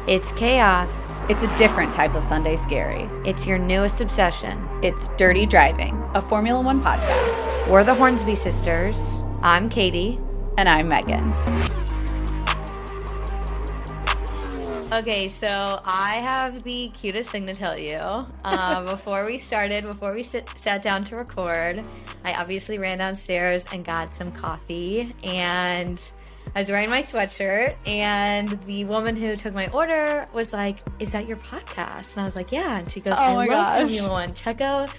It's chaos. It's a different type of Sunday scary. It's your newest obsession. It's Dirty Driving, a Formula One podcast. We're the Hornsby sisters. I'm Katie. And I'm Megan. Okay, so I have the cutest thing to tell you. Before we sat down to record, I obviously ran downstairs and got some coffee, and I was wearing my sweatshirt, and the woman who took my order was like, "Is that your podcast?" And I was like, "Yeah." And she goes, "I love Formula One. Checo."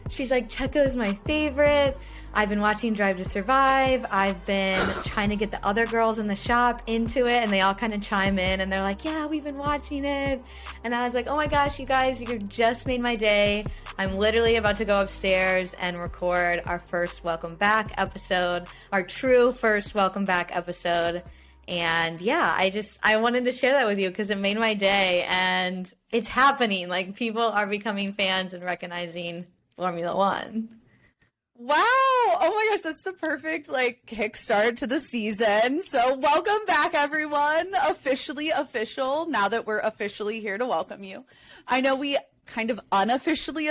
She's like, "Checo is my favorite. I've been watching Drive to Survive. I've been trying to get the other girls in the shop into it." And they all kind of chime in, and they're like, "Yeah, we've been watching it." And I was like, "Oh my gosh, you guys, you just made my day. I'm literally about to go upstairs and record our first Welcome Back episode, our true first Welcome Back episode." And yeah, I wanted to share that with you because it made my day, and it's happening. Like, people are becoming fans and recognizing Formula One. Wow. Oh my gosh, that's the perfect kickstart to the season. So welcome back, everyone. Officially official, now that we're officially here to welcome you. I know we kind of unofficially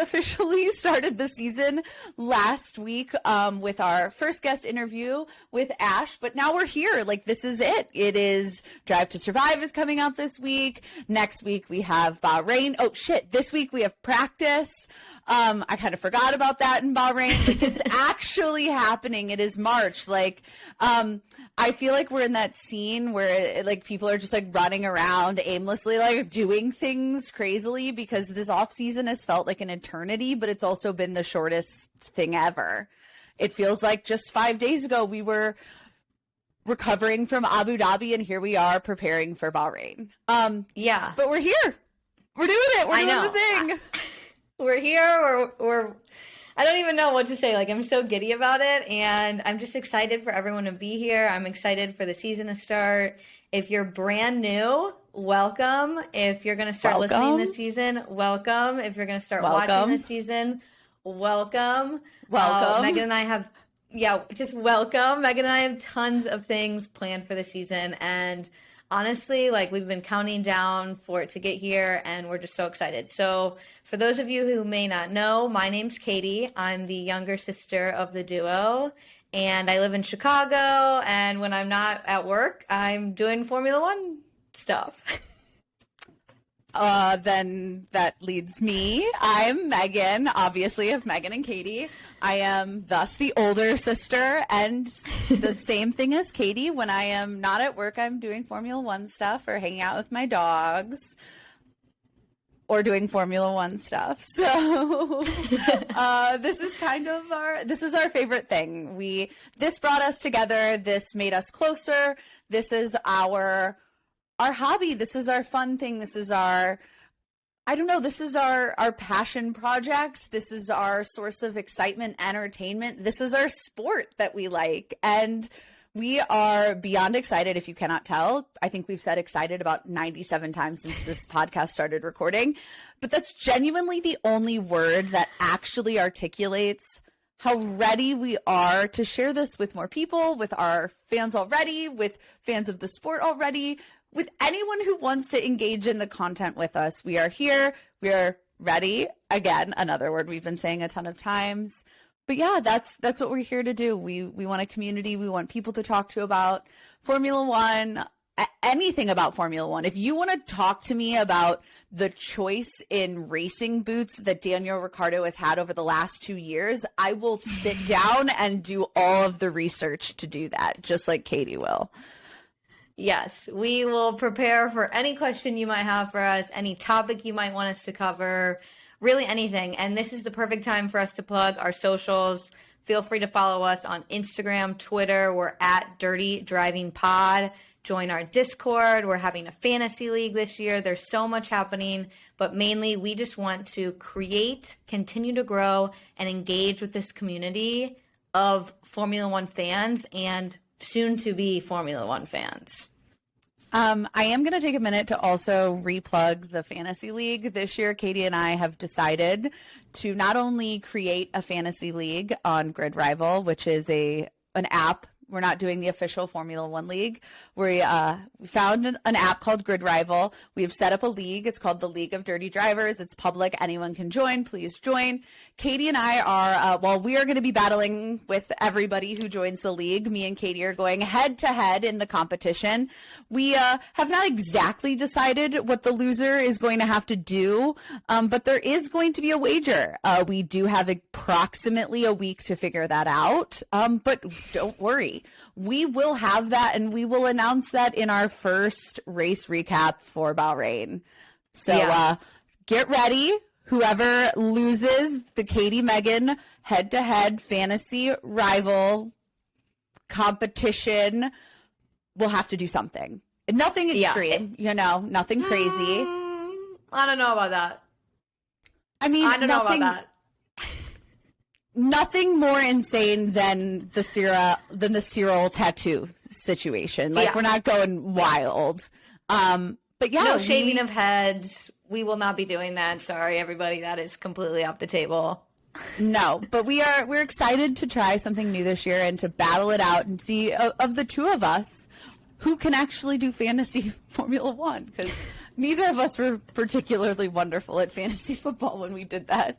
started the season last week with our first guest interview with Ash, but now we're here. This is it. It is Drive to Survive is coming out this week. Next week we have Bahrain. Oh shit, this week we have practice. I kind of forgot about that in Bahrain. It's actually happening. It is March. I feel like we're in that scene where people are just running around aimlessly, doing things crazily, because this off season has felt like an eternity, but it's also been the shortest thing ever. It feels like just 5 days ago we were recovering from Abu Dhabi, and here we are preparing for Bahrain. Yeah, but we're here. We're doing it. We're doing the thing. We're here. I don't even know what to say. I'm so giddy about it, and I'm just excited for everyone to be here. I'm excited for the season to start. If you're brand new, welcome. If you're going to start listening this season, welcome. If you're going to start watching this season, welcome. Megan and I have, just welcome. Megan and I have tons of things planned for the season, and honestly, we've been counting down for it to get here, and we're just so excited. So for those of you who may not know, my name's Katie. I'm the younger sister of the duo, and I live in Chicago, and when I'm not at work, I'm doing Formula One stuff. Then that leads me. I'm Megan, obviously, of Megan and Katie. I am thus the older sister, and the same thing as Katie. When I am not at work, I'm doing Formula One stuff or hanging out with my dogs or doing Formula One stuff. So this is our favorite thing. This brought us together. This made us closer. This is our hobby. This is our fun thing. This is our passion project. This is our source of excitement, entertainment. This is our sport that we like. And we are beyond excited, if you cannot tell. I think we've said excited about 97 times since this podcast started recording. But that's genuinely the only word that actually articulates how ready we are to share this with more people, with our fans already, with fans of the sport already, with anyone who wants to engage in the content with us. We are here. We are ready. Again, another word we've been saying a ton of times. But yeah, that's what we're here to do. We want a community. We want people to talk to about Formula One, anything about Formula One. If you want to talk to me about the choice in racing boots that Daniel Ricciardo has had over the last 2 years, I will sit down and do all of the research to do that, just like Katie will. Yes, we will prepare for any question you might have for us, any topic you might want us to cover, really anything. And this is the perfect time for us to plug our socials. Feel free to follow us on Instagram, Twitter. We're at Dirty Driving Pod. Join our Discord. We're having a fantasy league this year. There's so much happening, but mainly we just want to create, continue to grow, and engage with this community of Formula One fans and soon to be Formula One fans. I am going to take a minute to also replug the Fantasy League. This year, Katie and I have decided to not only create a Fantasy League on Grid Rival, which is an app We're not doing the official Formula One league. We found an app called Grid Rival. We've set up a league. It's called the League of Dirty Drivers. It's public. Anyone can join. Please join. Katie and I are, we are going to be battling with everybody who joins the league. Me and Katie are going head to head in the competition. We have not exactly decided what the loser is going to have to do, but there is going to be a wager. We do have approximately a week to figure that out, but don't worry. We will have that, and we will announce that in our first race recap for Bahrain. So get ready. Whoever loses the Katie Megan head-to-head fantasy rival competition will have to do something. Nothing extreme, nothing crazy. I don't know about that. I mean, I don't know about that. Nothing more insane than the Cyril tattoo situation. Like, we're not going wild. But yeah, no shaving of heads. We will not be doing that. Sorry, everybody. That is completely off the table. No, but we're excited to try something new this year and to battle it out and see of the two of us who can actually do fantasy Formula One, because neither of us were particularly wonderful at fantasy football when we did that.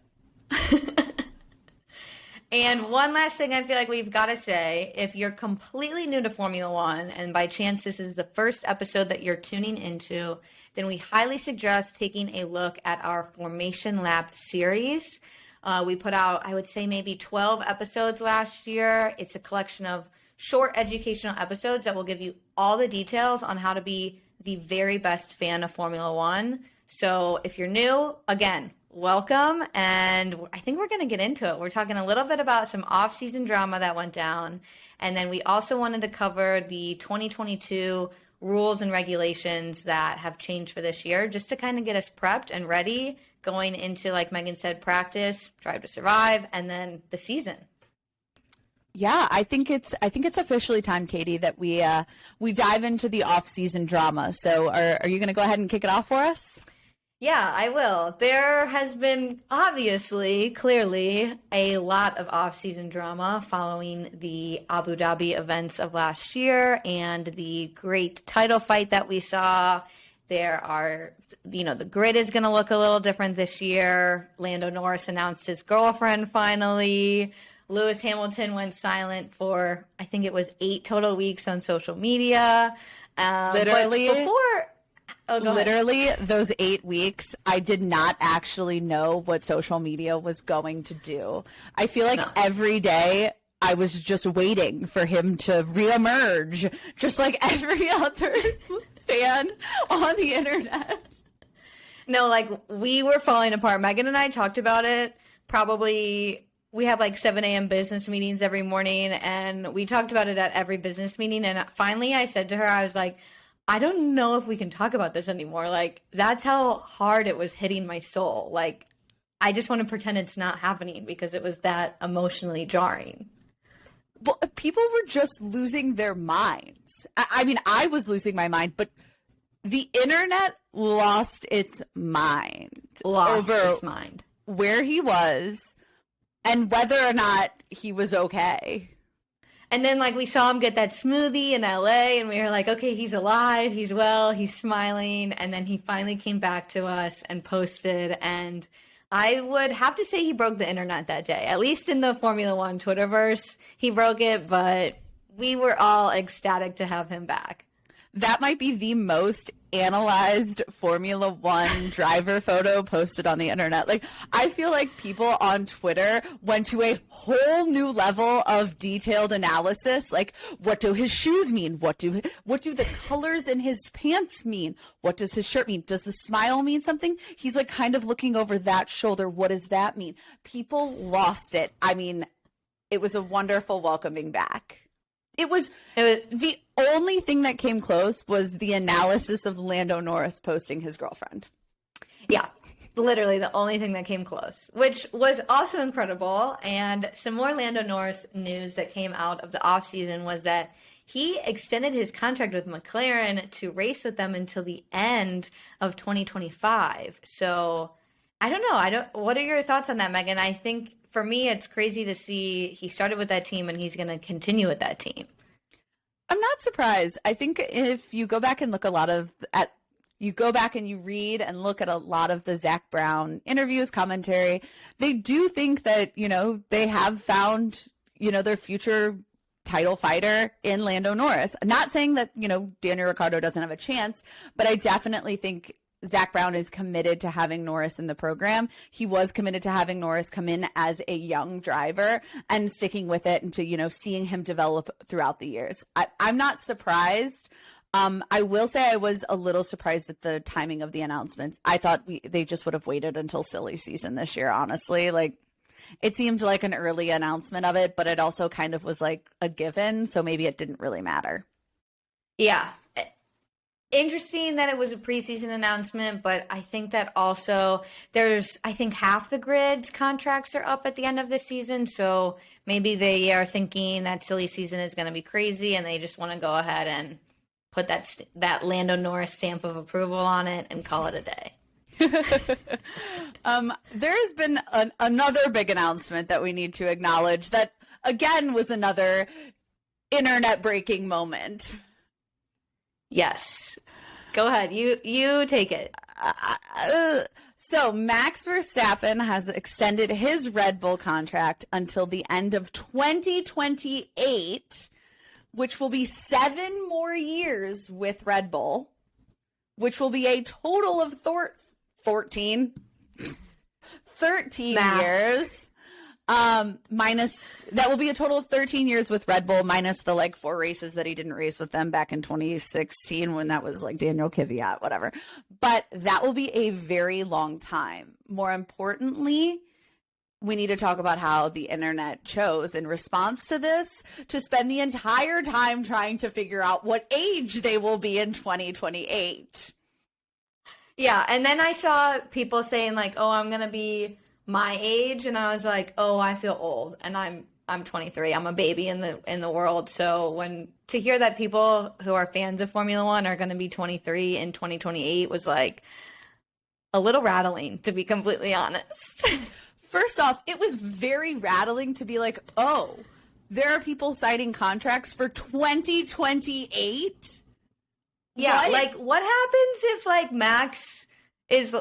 And one last thing I feel like we've got to say, if you're completely new to Formula One and by chance this is the first episode that you're tuning into, then we highly suggest taking a look at our Formation Lap series. We put out, I would say, maybe 12 episodes last year. It's a collection of short educational episodes that will give you all the details on how to be the very best fan of Formula One. So if you're new, again, welcome, and I think we're going to get into it. We're talking a little bit about some off-season drama that went down, and then we also wanted to cover the 2022 rules and regulations that have changed for this year, just to kind of get us prepped and ready going into, like Megan said, practice, Drive to Survive, and then the season. Yeah, I think it's officially time, Katie, that we dive into the off-season drama. So are you going to go ahead and kick it off for us? Yeah, I will. There has been clearly a lot of off-season drama following the Abu Dhabi events of last year and the great title fight that we saw. There are, the grid is going to look a little different this year. Lando Norris announced his girlfriend finally. Lewis Hamilton went silent for, I think it was 8 total weeks on social media. Literally. Literally, those 8 weeks, I did not actually know what social media was going to do. I feel like every day I was just waiting for him to reemerge, just like every other fan on the internet. No, like, we were falling apart. Megan and I talked about it. Probably, we have like 7 a.m. business meetings every morning, and we talked about it at every business meeting. And finally, I said to her, I was like, I don't know if we can talk about this anymore. Like, that's how hard it was hitting my soul. Like, I just want to pretend it's not happening because it was that emotionally jarring. Well, people were just losing their minds. I mean, I was losing my mind, but the internet lost its mind. Where he was and whether or not he was okay. And then, like, we saw him get that smoothie in LA, and we were like, okay, he's alive, he's well, he's smiling. And then he finally came back to us and posted. And I would have to say he broke the internet that day, at least in the Formula One Twitterverse. He broke it, but we were all ecstatic to have him back. That might be the most analyzed Formula One driver photo posted on the internet. Like, I feel like people on Twitter went to a whole new level of detailed analysis. Like, what do his shoes mean? What do the colors in his pants mean? What does his shirt mean? Does the smile mean something? He's like kind of looking over that shoulder. What does that mean? People lost it. I mean, it was a wonderful welcoming back. It was the only thing that came close was the analysis of Lando Norris posting his girlfriend. Yeah, literally the only thing that came close, which was also incredible. And some more Lando Norris news that came out of the offseason was that he extended his contract with McLaren to race with them until the end of 2025. So I don't know. What are your thoughts on that, Megan? I think for me, it's crazy to see he started with that team and he's going to continue with that team. I'm not surprised. I think if you go back and look you go back and you read and look at a lot of the Zach Brown interviews, commentary, they do think that, they have found, their future title fighter in Lando Norris. I'm not saying that, Daniel Ricciardo doesn't have a chance, but I definitely think Zach Brown is committed to having Norris in the program. He was committed to having Norris come in as a young driver and sticking with it and to, seeing him develop throughout the years. I'm not surprised. I will say I was a little surprised at the timing of the announcements. I thought they just would have waited until silly season this year, honestly. Like, it seemed like an early announcement of it, but it also kind of was like a given, so maybe it didn't really matter. Yeah. Interesting that it was a preseason announcement, but I think that also I think half the grid's contracts are up at the end of the season, so maybe they are thinking that silly season is going to be crazy and they just want to go ahead and put that Lando Norris stamp of approval on it and call it a day. There has been another big announcement that we need to acknowledge that, again, was another internet breaking moment. Yes. Go ahead. You take it. So Max Verstappen has extended his Red Bull contract until the end of 2028, which will be 7 more years with Red Bull, which will be a total of 13 years. That will be a total of 13 years with Red Bull, minus the 4 races that he didn't race with them back in 2016 when that was Daniel Kvyat, whatever. But that will be a very long time. More importantly, we need to talk about how the internet chose, in response to this, to spend the entire time trying to figure out what age they will be in 2028. Yeah, and then I saw people saying oh, I'm going to be my age, and I was like, oh, I feel old, and I'm 23. I'm a baby in the world. So to hear that people who are fans of Formula One are going to be 23 in 2028 was a little rattling, to be completely honest. First off, it was very rattling to be oh, there are people signing contracts for 2028. Yeah, what happens if Max is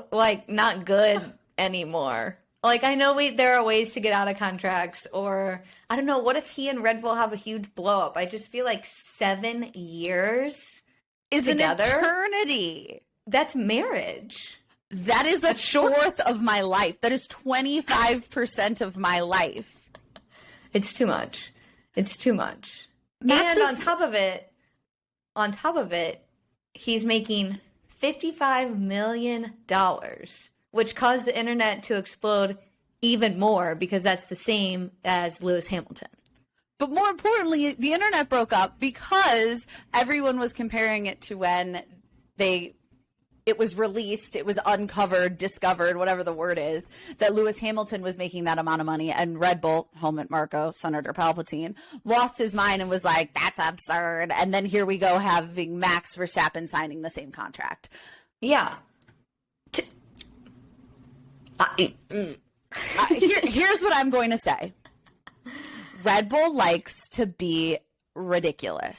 not good anymore? I know there are ways to get out of contracts, or I don't know, what if he and Red Bull have a huge blow up? I just feel 7 years is together, an eternity. That's marriage. That is a fourth of my life. That is 25% of my life. It's too much. It's too much. Max and on top of it, he's making $55 million, which caused the internet to explode even more because that's the same as Lewis Hamilton. But more importantly, the internet broke up because everyone was comparing it to when it was released, it was uncovered, discovered, whatever the word is, that Lewis Hamilton was making that amount of money, and Red Bull, Helmut Marko, Senator Palpatine, lost his mind and was like, that's absurd. And then here we go having Max Verstappen signing the same contract. Yeah. Here's what I'm going to say. Red Bull likes to be ridiculous.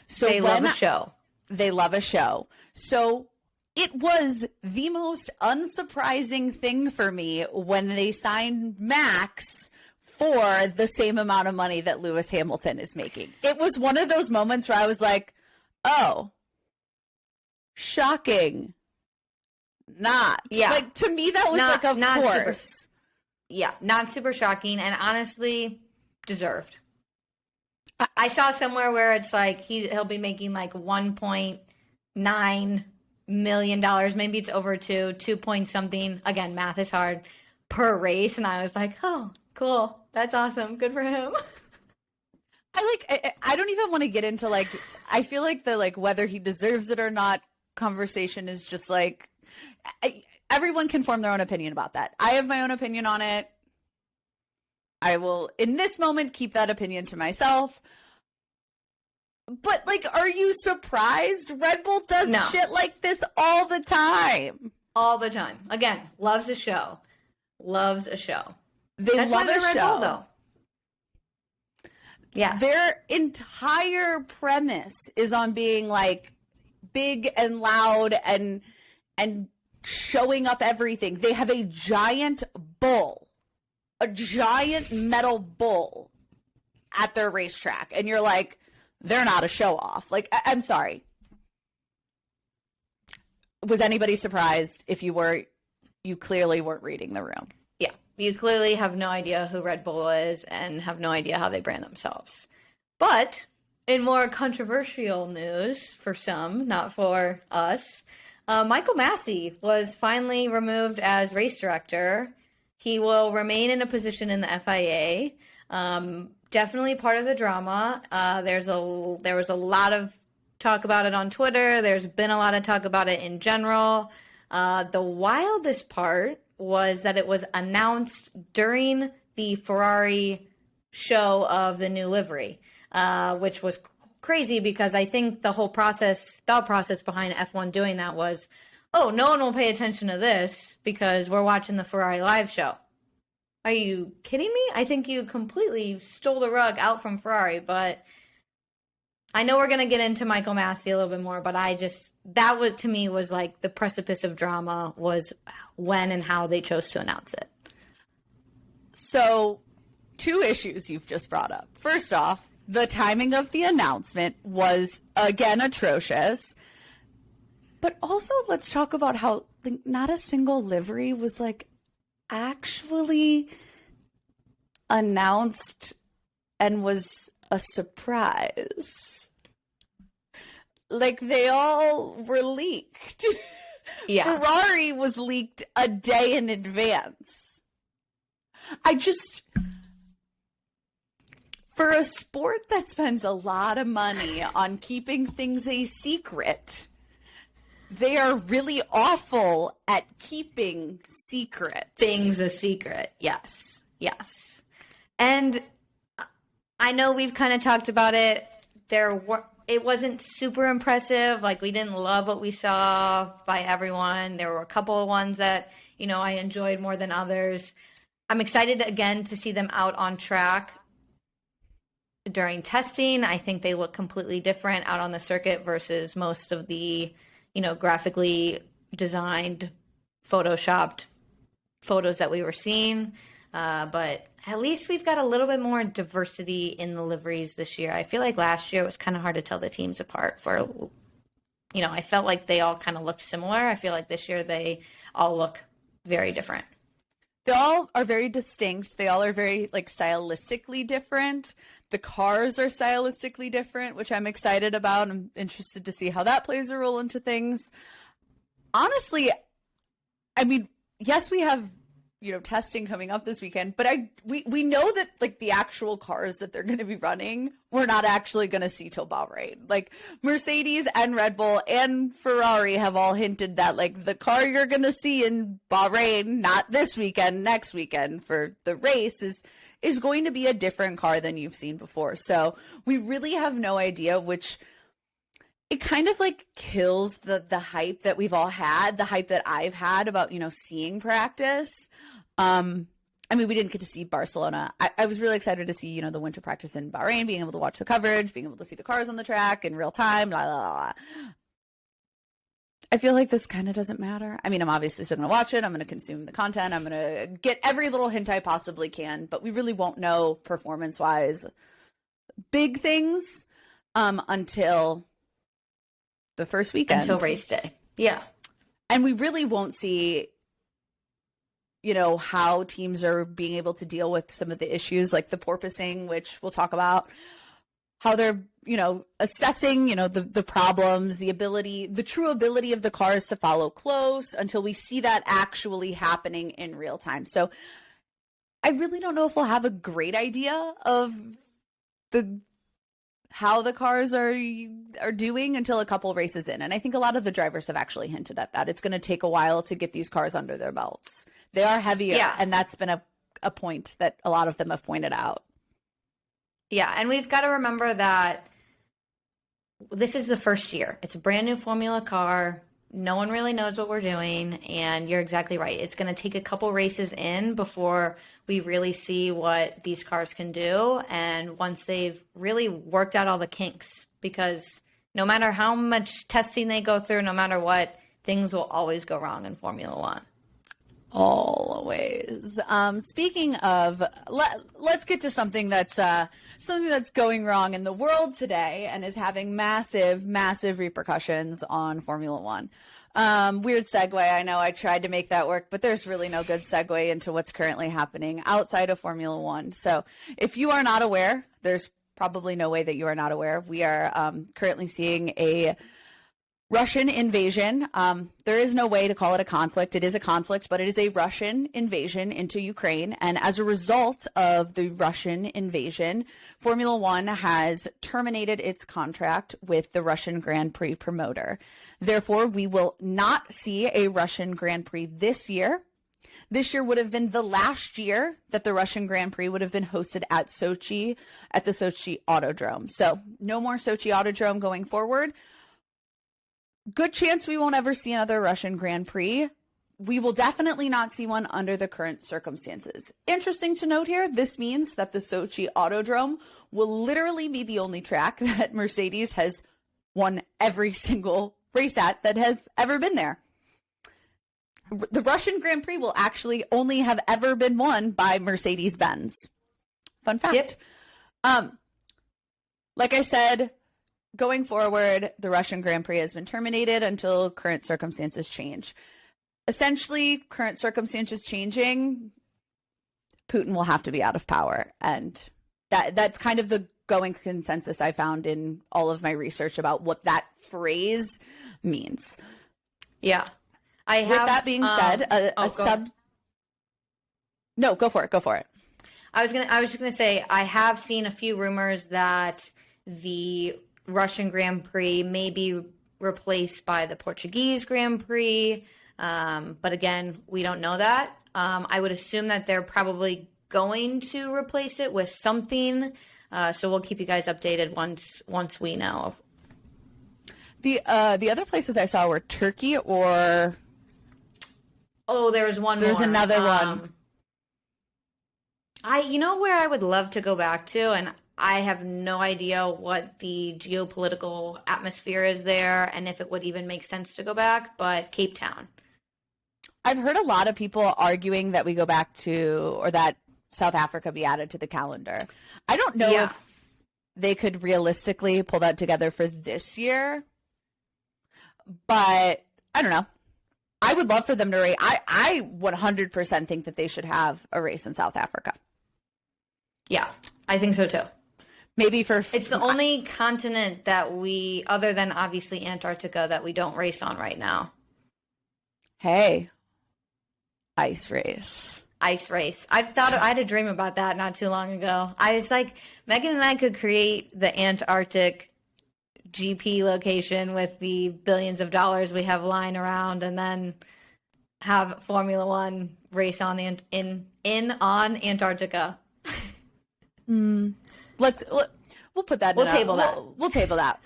So they love a show. They love a show. So it was the most unsurprising thing for me when they signed Max for the same amount of money that Lewis Hamilton is making. It was one of those moments where I was like, oh, shocking. Not. Yeah. To me, that was of course. Not super shocking, and honestly, deserved. I saw somewhere where it's he'll be making $1.9 million, maybe it's over 2 point something, again, math is hard, per race, and I was like, oh, cool, that's awesome, good for him. I don't even want to get into I feel the whether he deserves it or not conversation is just everyone can form their own opinion about that. I have my own opinion on it. I will, in this moment, keep that opinion to myself. But, are you surprised? Red Bull does shit like this all the time. All the time. Again, loves a show. Loves a show. That's love a Red show. Bull, though. Yeah. Their entire premise is on being like big and loud and showing up everything. They have a giant bull, a giant metal bull at their racetrack. And you're like, they're not a show off. Like, I'm sorry. Was anybody surprised? If you were, you clearly weren't reading the room. Yeah. You clearly have no idea who Red Bull is and have no idea how they brand themselves. But in more controversial news for some, not for us, Michael Massey was finally removed as race director. He will remain in a position in the FIA. Definitely part of the drama. There was a lot of talk about it on Twitter. There's been a lot of talk about it in general. The wildest part was that it was announced during the Ferrari show of the new livery, which was crazy because I think the whole thought process behind F1 doing that was, oh, no one will pay attention to this because we're watching the Ferrari live show. Are you kidding me? I think you completely stole the rug out from Ferrari, but I know we're going to get into Michael Massey a little bit more, but that was, to me, was like the precipice of drama was when and how they chose to announce it. So, two issues you've just brought up. First off, the timing of the announcement was, again, atrocious. But also, let's talk about how like, not a single livery was like actually announced and was a surprise. Like, they all were leaked. Yeah. Ferrari was leaked a day in advance. For a sport that spends a lot of money on keeping things a secret, they are really awful at keeping secrets. Things a secret. Yes. Yes. And I know we've kind of talked about it. It wasn't super impressive. Like, we didn't love what we saw by everyone. There were a couple of ones that, I enjoyed more than others. I'm excited again to see them out on track during testing. I think they look completely different out on the circuit versus most of the, graphically designed, photoshopped photos that we were seeing. But at least we've got a little bit more diversity in the liveries this year. I feel like last year it was kind of hard to tell the teams apart I felt like they all kind of looked similar. I feel like this year they all look very different. They all are very distinct. They all are very stylistically different. The cars are stylistically different, which I'm excited about. I'm interested to see how that plays a role into things. Honestly, I mean, yes, we have testing coming up this weekend, but we know that the actual cars that they're going to be running, we're not actually going to see till Bahrain. Like, Mercedes and Red Bull and Ferrari have all hinted that the car you're going to see in Bahrain, not this weekend, next weekend for the race is going to be a different car than you've seen before. So we really have no idea, which it kind of kills the hype that we've all had, the hype that I've had about, seeing practice. I mean, we didn't get to see Barcelona. I was really excited to see, the winter practice in Bahrain, being able to watch the coverage, being able to see the cars on the track in real time, blah, blah, blah. I feel like this kind of doesn't matter. I mean, I'm obviously still going to watch it. I'm going to consume the content. I'm going to get every little hint I possibly can, but we really won't know performance-wise big things until the first weekend. Until race day. Yeah. And we really won't see, how teams are being able to deal with some of the issues like the porpoising, which we'll talk about, how they're, assessing, the problems, the true ability of the cars to follow close until we see that actually happening in real time. So I really don't know if we'll have a great idea of how the cars are doing until a couple races in. And I think a lot of the drivers have actually hinted at that. It's going to take a while to get these cars under their belts. They are heavier, yeah. And that's been a point that a lot of them have pointed out. Yeah, and we've got to remember that this is the first year. It's a brand new Formula car. no one really knows what we're doing, and you're exactly right. It's going to take a couple races in before we really see what these cars can do, and once they've really worked out all the kinks, because no matter how much testing they go through, no matter what, things will always go wrong in Formula One. Always. Speaking of, let's get to something that's going wrong in the world today and is having massive, massive repercussions on Formula One. Weird segue. I know I tried to make that work, but there's really no good segue into what's currently happening outside of Formula One. So if you are not aware, there's probably no way that you are not aware. We are currently seeing a Russian invasion. There is no way to call it a conflict. It is a conflict, but it is a Russian invasion into Ukraine. And as a result of the Russian invasion, Formula One has terminated its contract with the Russian Grand Prix promoter. Therefore, we will not see a Russian Grand Prix this year. This year would have been the last year that the Russian Grand Prix would have been hosted at Sochi, at the Sochi Autodrome. So no more Sochi Autodrome going forward. Good chance we won't ever see another Russian Grand Prix. We will definitely not see one under the current circumstances. Interesting to note here, this means that the Sochi Autodrome will literally be the only track that Mercedes has won every single race at that has ever been there. The Russian Grand Prix will actually only have ever been won by Mercedes-Benz. Fun fact. Yep. Like I said, going forward, the Russian Grand Prix has been terminated until current circumstances change. Essentially, current circumstances changing, Putin will have to be out of power. And that's kind of the going consensus I found in all of my research about what that phrase means. Yeah. With that being said, No, go for it. I was just gonna say, I have seen a few rumors that the Russian Grand Prix may be replaced by the Portuguese Grand Prix. But again, we don't know that. I would assume that they're probably going to replace it with something. So we'll keep you guys updated once we know. The other places I saw were Turkey or... Oh, there's another one. You know where I would love to go back to, and I have no idea what the geopolitical atmosphere is there and if it would even make sense to go back, but Cape Town. I've heard a lot of people arguing that we go back to, or that South Africa be added to the calendar. I don't know if they could realistically pull that together for this year, but I don't know. I would love for them to race. I 100% think that they should have a race in South Africa. Yeah, I think so too. Maybe it's the only continent that we, other than obviously Antarctica, that we don't race on right now. Hey, ice race. I had a dream about that not too long ago. I was like, Megan and I could create the Antarctic GP location with the billions of dollars we have lying around, and then have Formula One race on on Antarctica. We'll put that. We'll table that.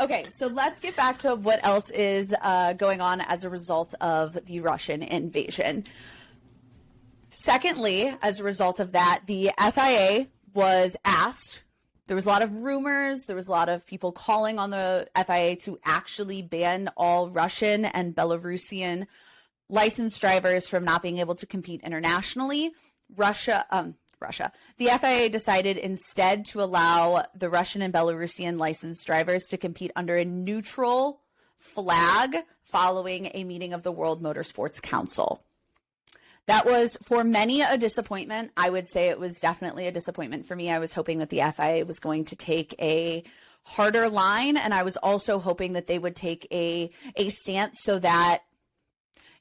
Okay, so let's get back to what else is going on as a result of the Russian invasion. Secondly, as a result of that, the FIA was asked. There was a lot of rumors. There was a lot of people calling on the FIA to actually ban all Russian and Belarusian licensed drivers from not being able to compete internationally. The FIA decided instead to allow the Russian and Belarusian licensed drivers to compete under a neutral flag following a meeting of the World Motorsports Council. That was for many a disappointment. I would say it was definitely a disappointment for me. I was hoping that the FIA was going to take a harder line, and I was also hoping that they would take a stance so that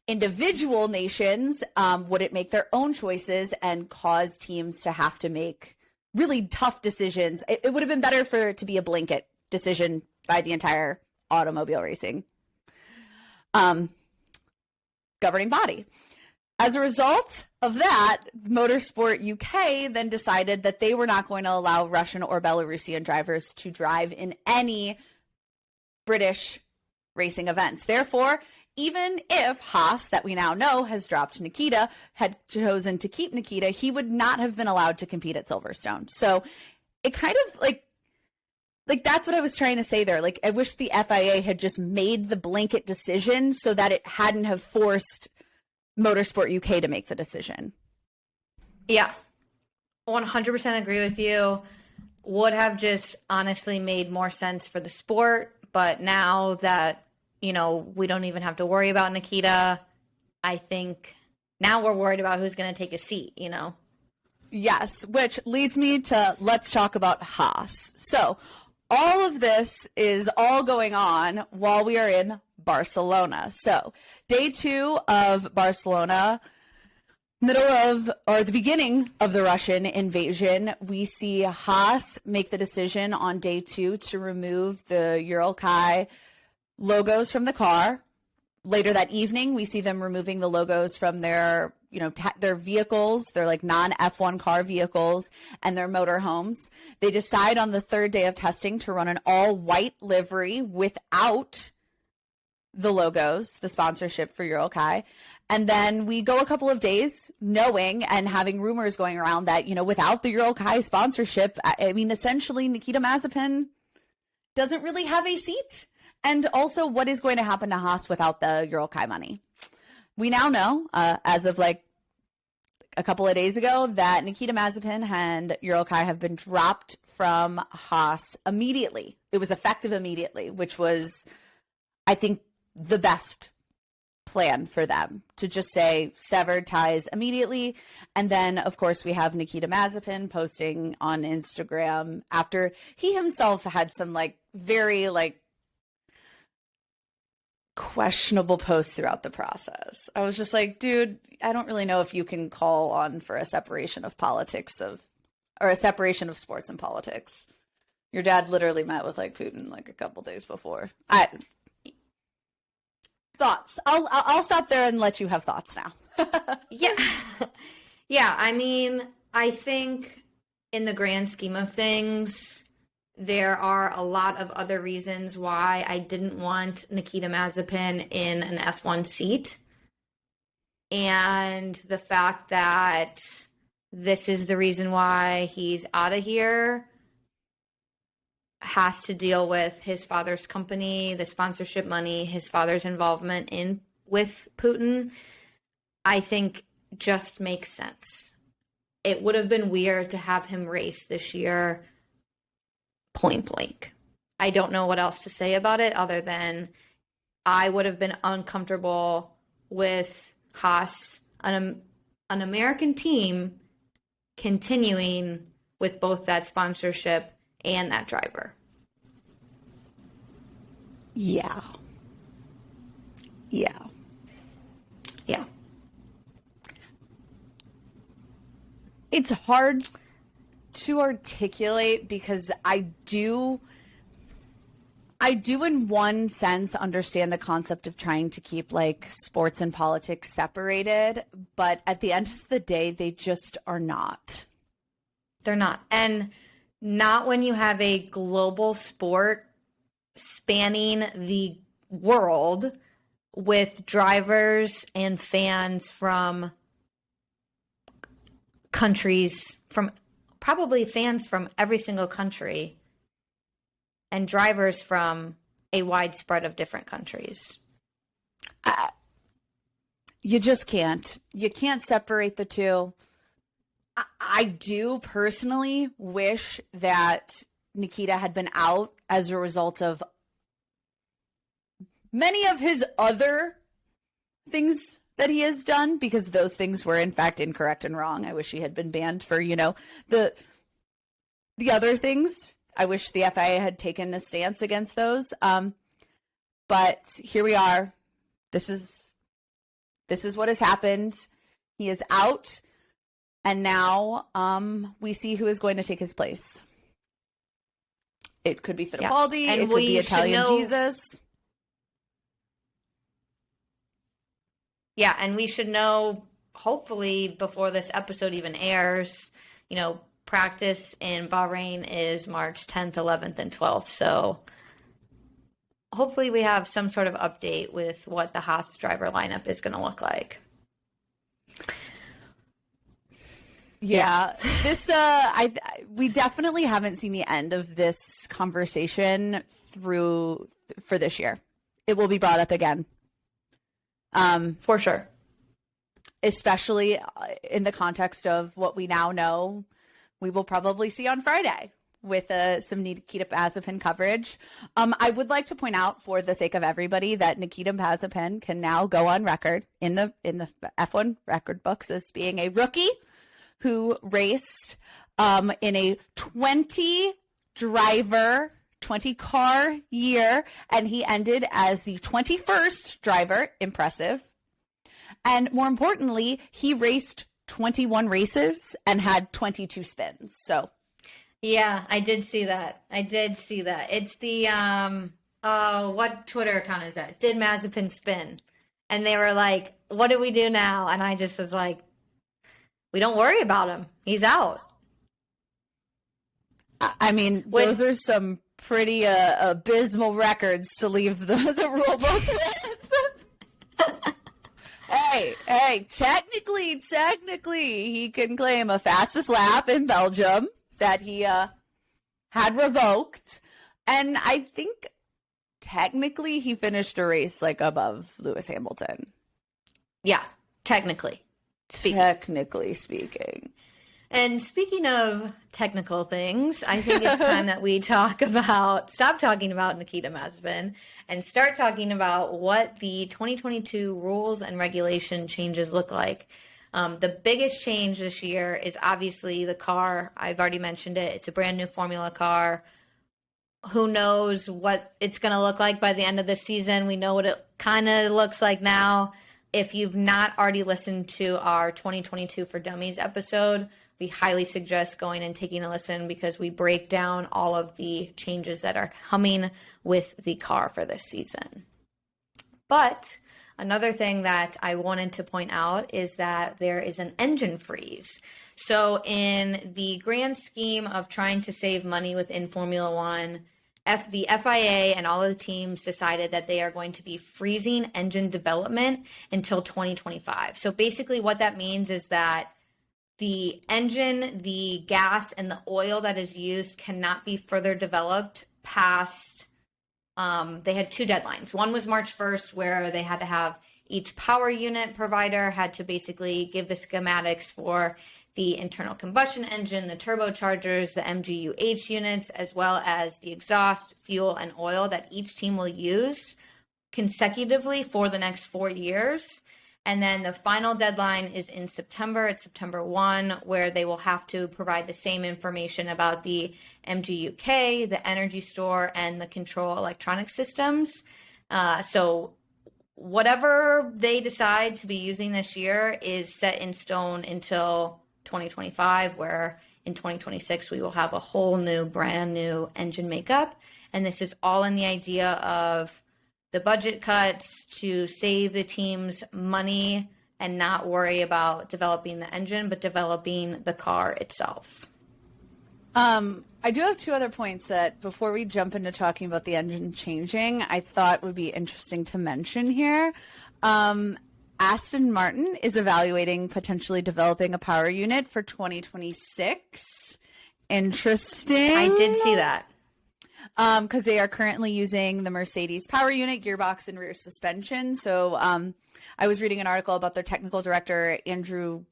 individual nations wouldn't make their own choices and cause teams to have to make really tough decisions. It would have been better for it to be a blanket decision by the entire automobile racing governing body. As a result of that, Motorsport UK then decided that they were not going to allow Russian or Belarusian drivers to drive in any British racing events. Therefore, even if Haas, that we now know has dropped Nikita, had chosen to keep Nikita, he would not have been allowed to compete at Silverstone. So it kind of like that's what I was trying to say there. Like, I wish the FIA had just made the blanket decision so that it hadn't have forced Motorsport UK to make the decision. Yeah, 100% agree with you. Would have just honestly made more sense for the sport. But now that, you know, we don't even have to worry about Nikita, I think now we're worried about who's going to take a seat, you know? Yes, which leads me to let's talk about Haas. So all of this is all going on while we are in Barcelona. So day 2 of Barcelona, the beginning of the Russian invasion, we see Haas make the decision on day 2 to remove the Uralkali logos from the car. Later that evening, we see them removing the logos from their, their vehicles, their like non-F1 car vehicles and their motorhomes. They decide on the 3rd day of testing to run an all-white livery without the logos, the sponsorship for Uralkali. And then we go a couple of days knowing and having rumors going around that, without the Uralkali sponsorship, I mean, essentially Nikita Mazepin doesn't really have a seat. And also, what is going to happen to Haas without the Uralkali money? We now know, as of like a couple of days ago, that Nikita Mazepin and Uralkali have been dropped from Haas immediately. It was effective immediately, which was, I think, the best plan for them to just say severed ties immediately. And then, of course, we have Nikita Mazepin posting on Instagram after he himself had some very questionable posts throughout the process. I was just like, dude, I don't really know if you can call on for a separation of a separation of sports and politics. Your dad literally met with Putin a couple days before. Thoughts. I'll stop there and let you have thoughts now. Yeah. Yeah, I mean, I think in the grand scheme of things, there are a lot of other reasons why I didn't want Nikita Mazepin in an F1 seat. And the fact that this is the reason why he's out of here has to deal with his father's company, the sponsorship money, his father's involvement with Putin, I think just makes sense. It would have been weird to have him race this year point blank. I don't know what else to say about it other than I would have been uncomfortable with Haas, an American team, continuing with both that sponsorship and that driver. Yeah. It's hard to articulate because I do in one sense understand the concept of trying to keep sports and politics separated, but at the end of the day, they just are not. They're not. And not when you have a global sport spanning the world with drivers and fans from countries, from probably fans from every single country and drivers from a wide spread of different countries. You just can't. You can't separate the two. I do personally wish that Nikita had been out as a result of many of his other things that he has done, because those things were in fact incorrect and wrong. I wish he had been banned for, the other things. I wish the FIA had taken a stance against those. But here we are. This is what has happened. He is out. And now we see who is going to take his place. It could be Fittipaldi. Yeah. It could be Italian Jesus. Yeah, and we should know, hopefully, before this episode even airs, practice in Bahrain is March 10th, 11th, and 12th. So hopefully we have some sort of update with what the Haas driver lineup is going to look like. Yeah, this we definitely haven't seen the end of this conversation for this year. It will be brought up again, for sure, especially in the context of what we now know we will probably see on Friday with some Nikita Mazepin coverage. I would like to point out, for the sake of everybody, that Nikita Mazepin can now go on record in the F1 record books as being a rookie who raced in a 20 car year, and he ended as the 21st driver. Impressive. And more importantly, he raced 21 races and had 22 spins. So yeah, I did see that. It's the what Twitter account is that? Did Mazepin spin? And they were like, what do we do now? And I just was like, we don't worry about him. He's out. I mean, those are some pretty abysmal records to leave the rule book with. Hey, technically, he can claim a fastest lap in Belgium that he had revoked. And I think technically he finished a race like above Lewis Hamilton. Yeah, technically speaking. And speaking of technical things, I think it's time that we stop talking about Nikita Mazepin and start talking about what the 2022 rules and regulation changes look like. The biggest change this year is obviously the car. I've already mentioned it. It's a brand new Formula car. Who knows what it's going to look like by the end of the season? We know what it kind of looks like now. If you've not already listened to our 2022 for Dummies episode, we highly suggest going and taking a listen because we break down all of the changes that are coming with the car for this season. But another thing that I wanted to point out is that there is an engine freeze. So in the grand scheme of trying to save money within Formula One, the FIA and all of the teams decided that they are going to be freezing engine development until 2025. So basically what that means is that the engine, the gas, and the oil that is used cannot be further developed past, they had two deadlines. One was March 1st, where they had to have each power unit provider had to basically give the schematics for the internal combustion engine, the turbochargers, the MGU-H units, as well as the exhaust, fuel, and oil that each team will use consecutively for the next 4 years. And then the final deadline is in September. It's September 1, where they will have to provide the same information about the MGU-K, the energy store, and the control electronic systems. So whatever they decide to be using this year is set in stone until 2025, where in 2026 we will have a whole new, brand new engine makeup. And this is all in the idea of the budget cuts to save the teams money and not worry about developing the engine, but developing the car itself. I do have two other points that before we jump into talking about the engine changing, I thought would be interesting to mention here. Aston Martin is evaluating potentially developing a power unit for 2026. Interesting. I did see that. Because they are currently using the Mercedes power unit, gearbox, and rear suspension. So I was reading an article about their technical director, Andrew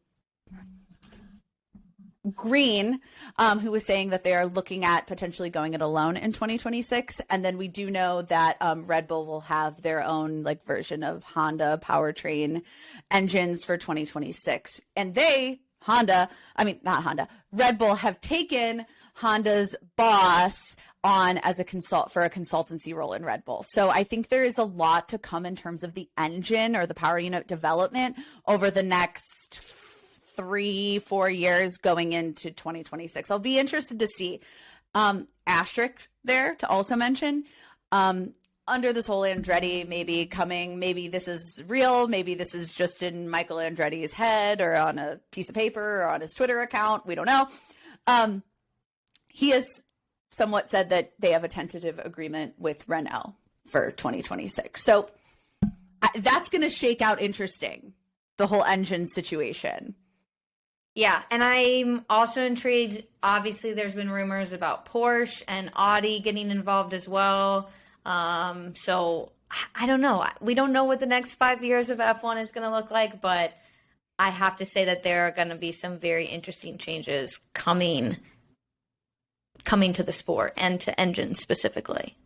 Green, who was saying that they are looking at potentially going it alone in 2026. And then we do know that Red Bull will have their own version of Honda powertrain engines for 2026. And Red Bull have taken Honda's boss on as a consultancy role in Red Bull. So I think there is a lot to come in terms of the engine or the power unit development over the next 3-4 years going into 2026. I'll be interested to see. Asterisk there to also mention, under this whole Andretti maybe coming, maybe this is real, maybe this is just in Michael Andretti's head or on a piece of paper or on his Twitter account. We don't know. He has somewhat said that they have a tentative agreement with Renault for 2026. So that's going to shake out interesting, the whole engine situation. Yeah, and I'm also intrigued. Obviously, there's been rumors about Porsche and Audi getting involved as well. So I don't know. We don't know what the next 5 years of F1 is going to look like, but I have to say that there are going to be some very interesting changes coming to the sport and to engines specifically.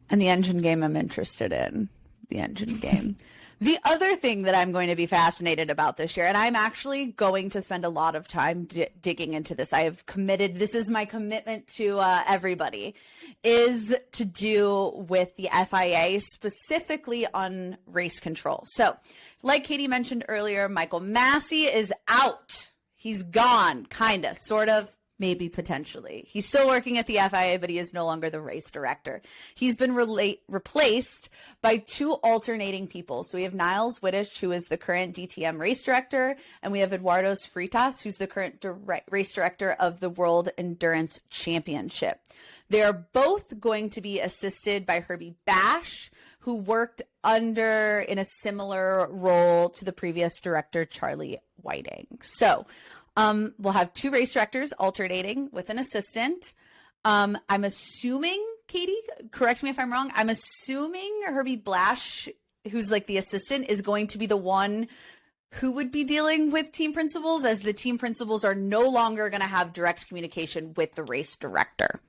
And the engine game I'm interested in. The engine game. The other thing that I'm going to be fascinated about this year, and I'm actually going to spend a lot of time digging into this. I have committed, this is my commitment to everybody, is to do with the FIA, specifically on race control. So, like Katie mentioned earlier, Michael Masi is out. He's gone, kind of, sort of. Maybe potentially. He's still working at the FIA, but he is no longer the race director. He's been replaced by two alternating people. So we have Niles Wittich, who is the current DTM race director, and we have Eduardos Freitas, who's the current race director of the World Endurance Championship. They are both going to be assisted by Herbie Bash, who worked in a similar role to the previous director, Charlie Whiting. So we'll have two race directors alternating with an assistant. I'm assuming, Katie, correct me if I'm wrong, I'm assuming Herbie Blash, who's like the assistant, is going to be the one who would be dealing with team principals, as the team principals are no longer going to have direct communication with the race director.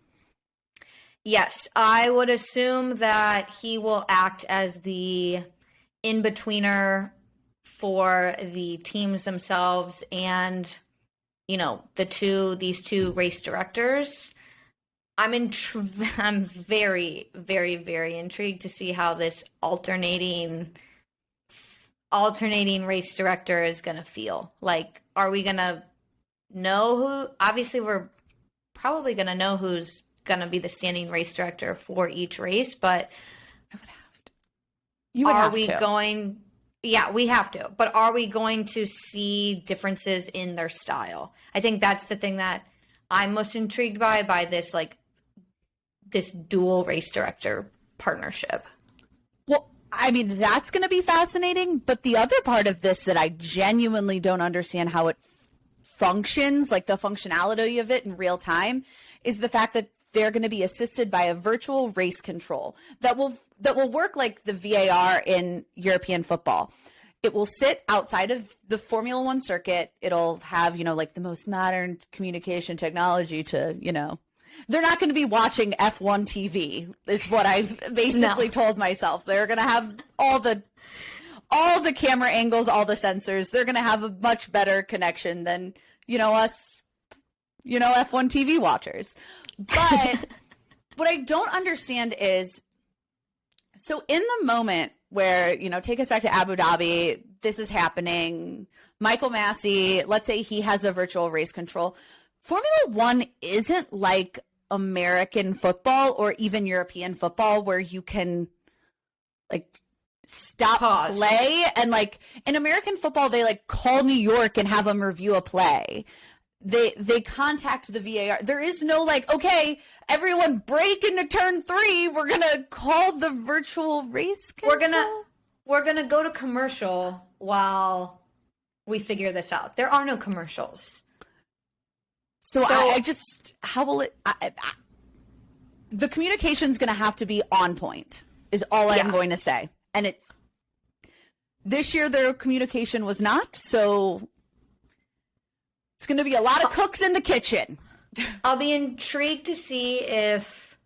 Yes, I would assume that he will act as the in-betweener for the teams themselves and these two race directors. I'm very, very, very intrigued to see how this alternating race director is going to feel. Like, are we going to know who? Obviously, we're probably going to know who's going to be the standing race director for each race, but I would have to. You would have to. Yeah, we have to. But are we going to see differences in their style? I think that's the thing that I'm most intrigued by this dual race director partnership. Well, I mean, that's going to be fascinating. But the other part of this that I genuinely don't understand how it functions, like the functionality of it in real time, is the fact that they're going to be assisted by a virtual race control that will work like the VAR in European football. It will sit outside of the Formula One circuit. It'll have, like the most modern communication technology to, they're not going to be watching F1 TV is what I've basically told myself. They're going to have all the camera angles, all the sensors. They're going to have a much better connection than, us, F1 TV watchers. But what I don't understand is, so in the moment where, take us back to Abu Dhabi, this is happening, Michael Masi, let's say he has a virtual race control. Formula One isn't like American football or even European football where you can stop Pause. Play. And in American football, they call New York and have them review a play. They contact the VAR. There is no okay, everyone break into turn 3. We're gonna call the virtual race control. We're gonna go to commercial while we figure this out. There are no commercials. So I just, how will it? The communication's gonna have to be on point. Is all I'm going to say. And this year their communication was not. So it's going to be a lot of cooks in the kitchen. I'll be intrigued to see if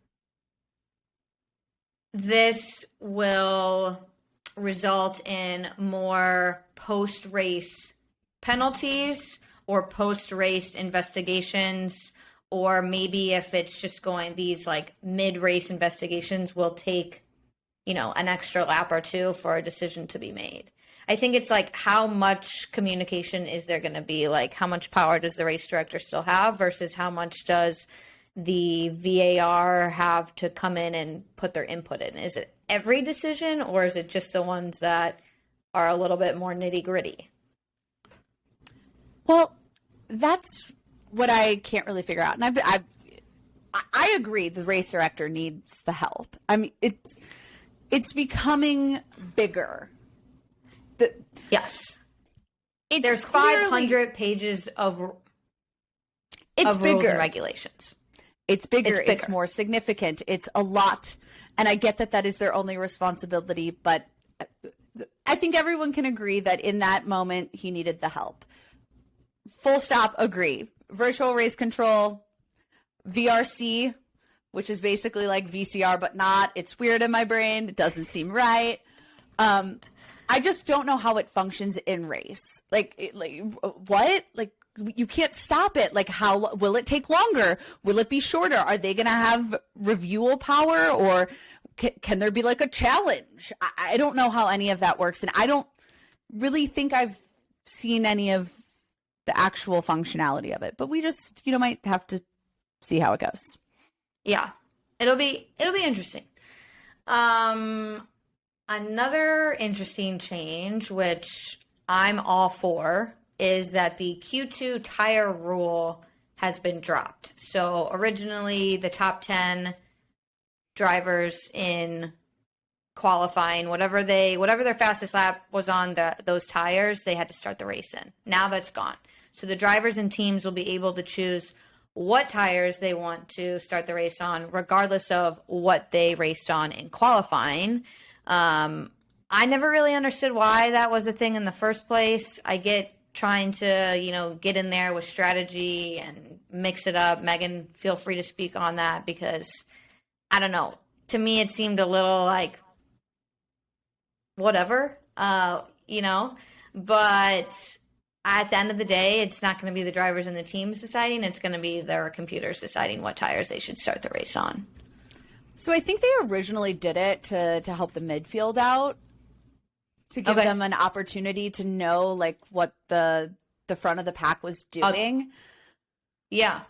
this will result in more post-race penalties or post-race investigations, or maybe if it's just going, these mid-race investigations will take, an extra lap or two for a decision to be made. I think it's how much communication is there going to be? How much power does the race director still have versus how much does the VAR have to come in and put their input in? Is it every decision, or is it just the ones that are a little bit more nitty gritty? Well, that's what I can't really figure out. And I agree the race director needs the help. I mean, It's becoming bigger. Yes. There's Clearly, 500 pages of rules and regulations. It's bigger. It's bigger. It's more significant. It's a lot. And I get that is their only responsibility, but I think everyone can agree that in that moment, he needed the help. Full stop, agree. Virtual race control, VRC, which is basically like VCR, but not. It's weird in my brain. It doesn't seem right. I just don't know how it functions in race. What? Like, you can't stop it. Like, how will it take longer? Will it be shorter? Are they going to have reviewal power, or can there be like a challenge? I don't know how any of that works. And I don't really think I've seen any of the actual functionality of it, but we just, might have to see how it goes. Yeah, it'll be interesting. Another interesting change, which I'm all for, is that the Q2 tire rule has been dropped. So originally the top 10 drivers in qualifying, whatever their fastest lap was on those tires, they had to start the race in. Now that's gone. So the drivers and teams will be able to choose what tires they want to start the race on, regardless of what they raced on in qualifying. I never really understood why that was a thing in the first place. I get trying to, get in there with strategy and mix it up. Megan, feel free to speak on that, because I don't know. To me, it seemed a little like whatever, but at the end of the day, it's not going to be the drivers and the teams deciding. It's going to be their computers deciding what tires they should start the race on. So I think they originally did it to help the midfield out, to give them an opportunity to know like what the front of the pack was doing. Yeah.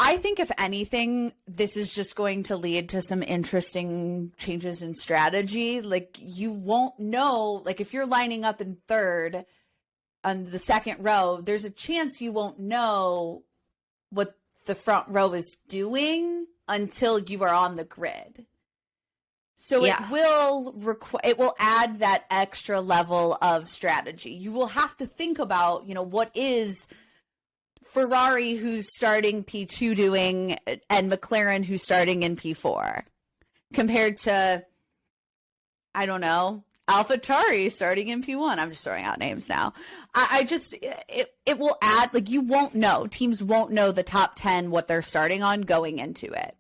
I think if anything, this is just going to lead to some interesting changes in strategy. Like, you won't know, like if you're lining up in third on the second row, there's a chance you won't know what the front row is doing until you are on the grid. So it will add that extra level of strategy. You will have to think about, what is Ferrari, who's starting P2, doing, and McLaren, who's starting in P4, compared to, I don't know, AlphaTauri starting in P1. I'm just throwing out names now. It will add, like, you won't know. Teams won't know the top 10 what they're starting on going into it.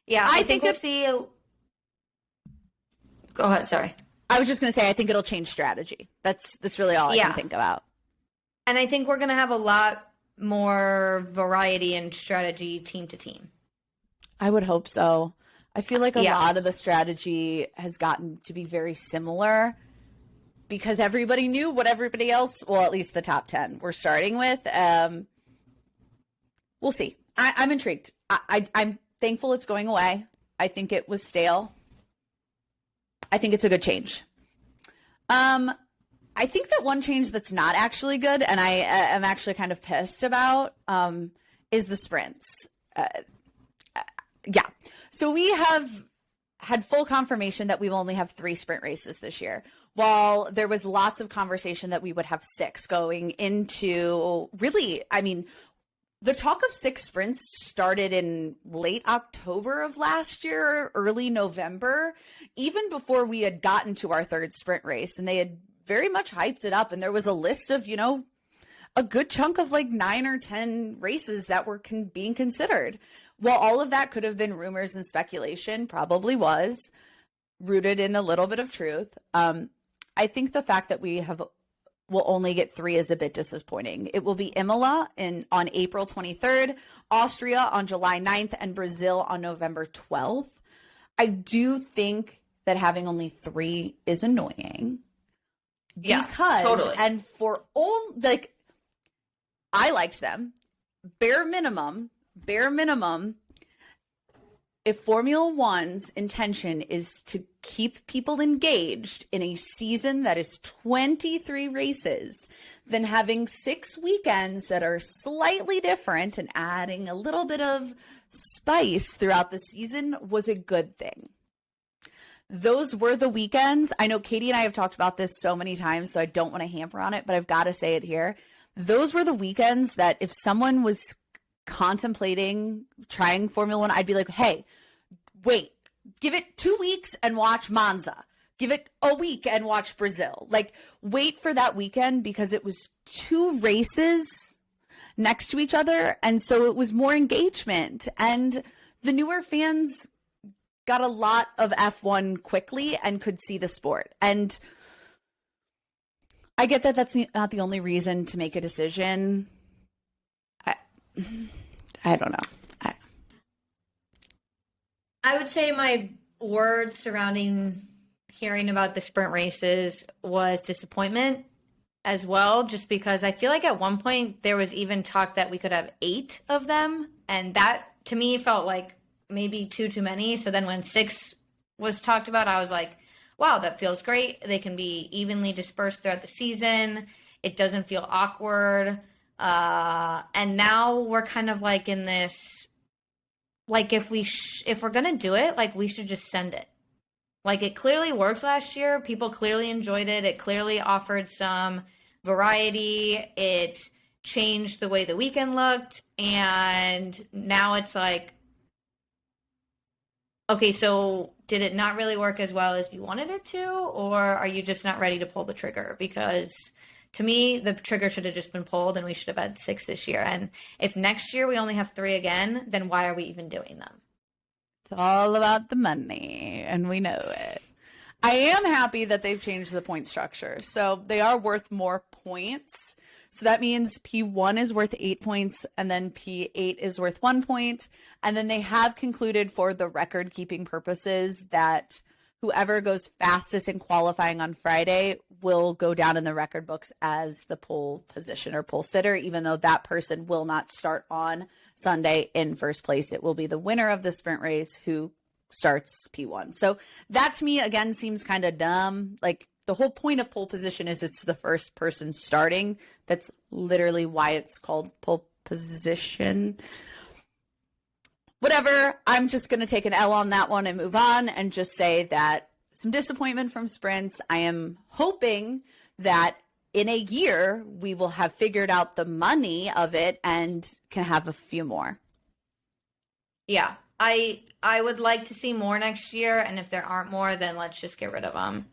Yeah, I think we'll see. Go ahead. Sorry. I was just going to say, I think it'll change strategy. That's really all I can think about. And I think we're going to have a lot more variety in strategy team to team. I would hope so. I feel like a lot of the strategy has gotten to be very similar because everybody knew what everybody else, well, at least the top 10 we're starting with. We'll see. I'm intrigued. I'm thankful it's going away. I think it was stale. I think it's a good change. I think that one change that's not actually good, and I am actually kind of pissed about, is the sprints. So we have had full confirmation that we will only have 3 sprint races this year. While there was lots of conversation that we would have 6 going into, really, I mean, the talk of 6 sprints started in late October of last year, early November, even before we had gotten to our 3rd sprint race. And they had very much hyped it up. And there was a list of, a good chunk of like 9 or 10 races that were being considered. Well, all of that could have been rumors and speculation, probably was, rooted in a little bit of truth. I think the fact that we'll only get 3 is a bit disappointing. It will be Imola on April 23rd, Austria on July 9th, and Brazil on November 12th. I do think that having only 3 is annoying. Because, totally. And for all, like, I liked them. Bare minimum, if Formula One's intention is to keep people engaged in a season that is 23 races, then having 6 weekends that are slightly different and adding a little bit of spice throughout the season was a good thing. those were the weekends. I know Katie and I have talked about this so many times, so I don't want to hamper on it, but I've got to say it here. Those were the weekends that if someone was contemplating trying Formula One, I'd be like, hey, wait, give it 2 weeks and watch Monza. Give it a week and watch Brazil. Like, wait for that weekend because it was 2 races next to each other. And so it was more engagement. And the newer fans got a lot of F1 quickly and could see the sport. And I get that that's not the only reason to make a decision. I don't know. I would say my words surrounding hearing about the sprint races was disappointment as well, just because I feel like at one point there was even talk that we could have 8 of them. And that to me felt like maybe too many. So then when 6 was talked about, I was like, wow, that feels great. They can be evenly dispersed throughout the season. It doesn't feel awkward. And now we're kind of like in this, like if we're going to do it, like we should just send it. Like it clearly worked last year. People clearly enjoyed it. It clearly offered some variety. It changed the way the weekend looked. And now it's like, okay, so did it not really work as well as you wanted it to? Or are you just not ready to pull the trigger? Because to me, the trigger should have just been pulled and we should have had 6 this year. And if next year we only have 3 again, then why are we even doing them? It's all about the money, and we know it. I am happy that they've changed the point structure. So they are worth more points. So that means P1 is worth 8 points, and then P8 is worth 1 point. And then they have concluded for the record-keeping purposes that whoever goes fastest in qualifying on Friday will go down in the record books as the pole position or pole sitter, even though that person will not start on Sunday in first place. It will be the winner of the sprint race who starts P1. So that to me, again, seems kind of dumb. Like the whole point of pole position is it's the first person starting. That's literally why it's called pole position. Whatever, I'm just going to take an L on that one and move on and just say that some disappointment from sprints. I am hoping that in a year we will have figured out the money of it and can have a few more. Yeah, I would like to see more next year, and if there aren't more, then let's just get rid of them.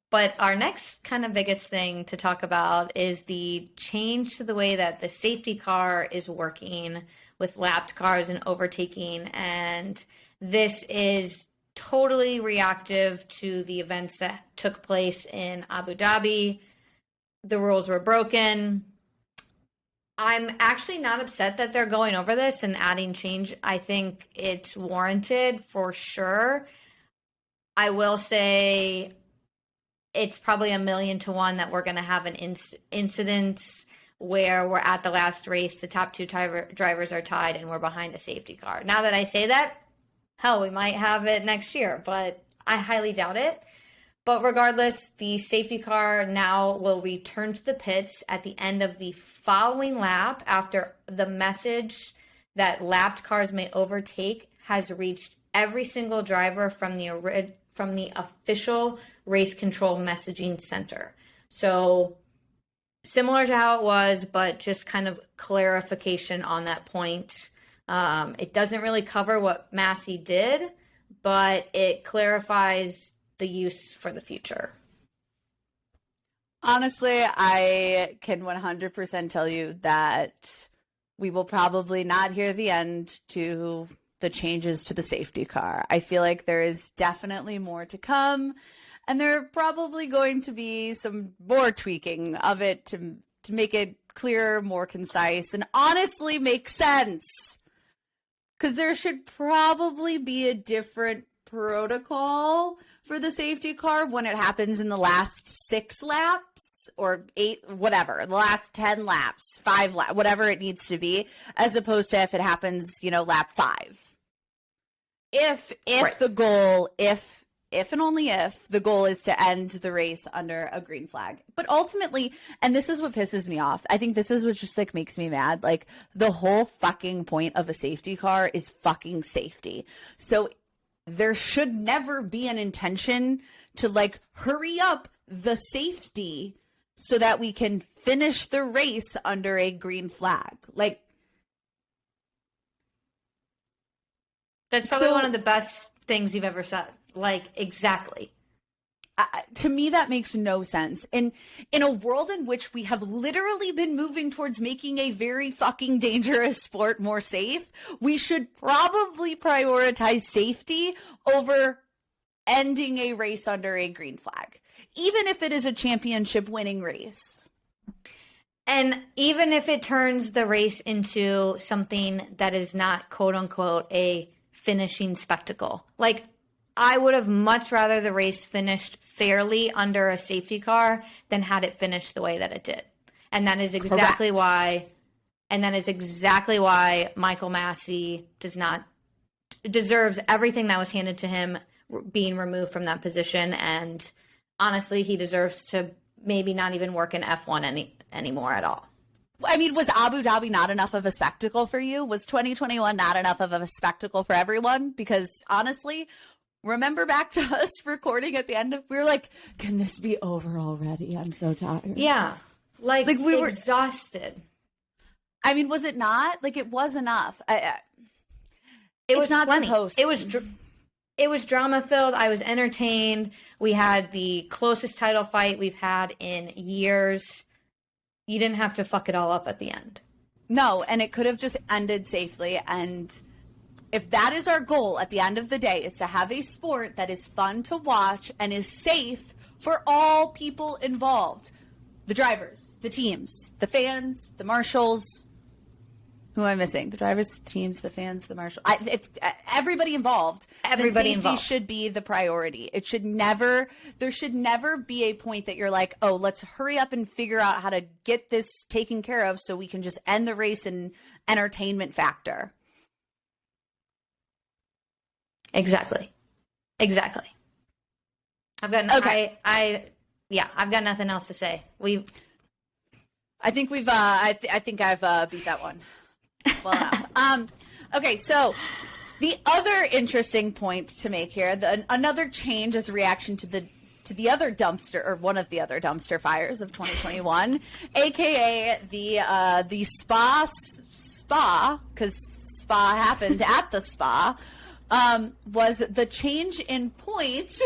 But our next kind of biggest thing to talk about is the change to the way that the safety car is working with lapped cars and overtaking. And this is totally reactive to the events that took place in Abu Dhabi. The rules were broken. I'm actually not upset that they're going over this and adding change. I think it's warranted for sure. I will say it's probably 1,000,000 to 1 that we're going to have an incident where we're at the last race, the top 2 drivers are tied, and we're behind a safety car. Now that I say that, hell, we might have it next year, but I highly doubt it. But regardless, the safety car now will return to the pits at the end of the following lap after the message that lapped cars may overtake has reached every single driver from the official race control messaging center. So similar to how it was, but just kind of clarification on that point. It doesn't really cover what Massey did, but it clarifies the use for the future. Honestly, I can 100% tell you that we will probably not hear the end to the changes to the safety car. I feel like there is definitely more to come, and there are probably going to be some more tweaking of it to make it clearer, more concise, and honestly make sense. Because there should probably be a different protocol for the safety car when it happens in the last 6 laps or 8, whatever, the last 10 laps, 5 laps, whatever it needs to be, as opposed to if it happens, lap 5. If right. The goal, if and only if the goal is to end the race under a green flag. But ultimately, and this is what pisses me off, I think this is what just like makes me mad. Like the whole fucking point of a safety car is fucking safety. So there should never be an intention to like hurry up the safety so that we can finish the race under a green flag. Like, that's probably one of the best things you've ever said. Like, exactly. To me, that makes no sense. In a world in which we have literally been moving towards making a very fucking dangerous sport more safe, we should probably prioritize safety over ending a race under a green flag, even if it is a championship winning race. And even if it turns the race into something that is not, quote unquote, a finishing spectacle. Like, I would have much rather the race finished fairly under a safety car than had it finished the way that it did. And that is exactly Correct. why Michael Massey deserves everything that was handed to him being removed from that position. And honestly, he deserves to maybe not even work in F1 anymore at all. I mean, was Abu Dhabi not enough of a spectacle for you? Was 2021 not enough of a spectacle for everyone? Because honestly, remember back to us recording at the end we were like, can this be over already? I'm so tired. Yeah. Like we were exhausted. I mean, was it not? Like, it was enough. It was not plenty. Supposed. It was drama filled. I was entertained. We had the closest title fight we've had in years. You didn't have to fuck it all up at the end. No, and it could have just ended safely. And if that is our goal at the end of the day, is to have a sport that is fun to watch and is safe for all people involved. The drivers, the teams, the fans, the marshals. Who am I missing? The drivers, the teams, the fans, the marshal. Everybody involved. Everybody safety involved should be the priority. There should never be a point that you're like, oh, let's hurry up and figure out how to get this taken care of so we can just end the race in entertainment factor. Exactly. I've got I've got nothing else to say. I think I've beat that one. Well, okay, so the other interesting point to make here, another change as a reaction to the other dumpster, or one of the other dumpster fires of 2021, aka the spa, because spa happened at the spa, was the change in points.